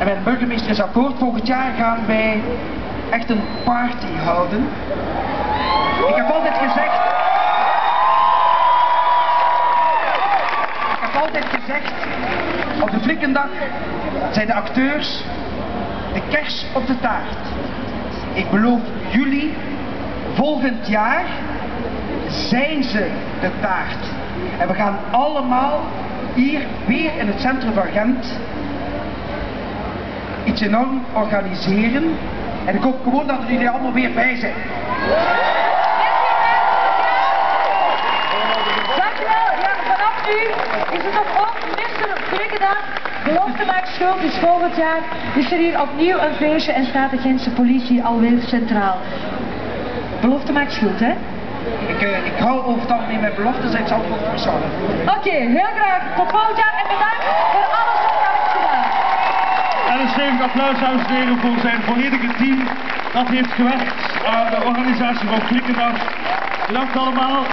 En mijn burgemeester is akkoord. Volgend jaar gaan wij echt een party houden. Ik heb altijd gezegd, op de Flikkendag zijn de acteurs de kers op de taart. Ik beloof jullie, volgend jaar zijn ze de taart. En we gaan allemaal hier weer in het centrum van Gent iets enorm organiseren. En ik hoop gewoon dat er jullie allemaal weer bij zijn. Dankjewel. Ja, vanaf nu is het nog ook Mr. Flikkendag. Belofte maakt schuld, dus volgend jaar is er hier opnieuw een feestje en staat de Gentse politie alweer centraal. Belofte maakt schuld, hè? Ik hou over het algemeen met beloftes en ik zal het ook verzorgen. Oké, heel graag. Tot volgend jaar en bedankt voor alles wat je hebt gedaan. En een stevig applaus, dames en heren, voor zijn volledige team. Dat heeft gewerkt aan de organisatie van Flikkendag. Bedankt allemaal.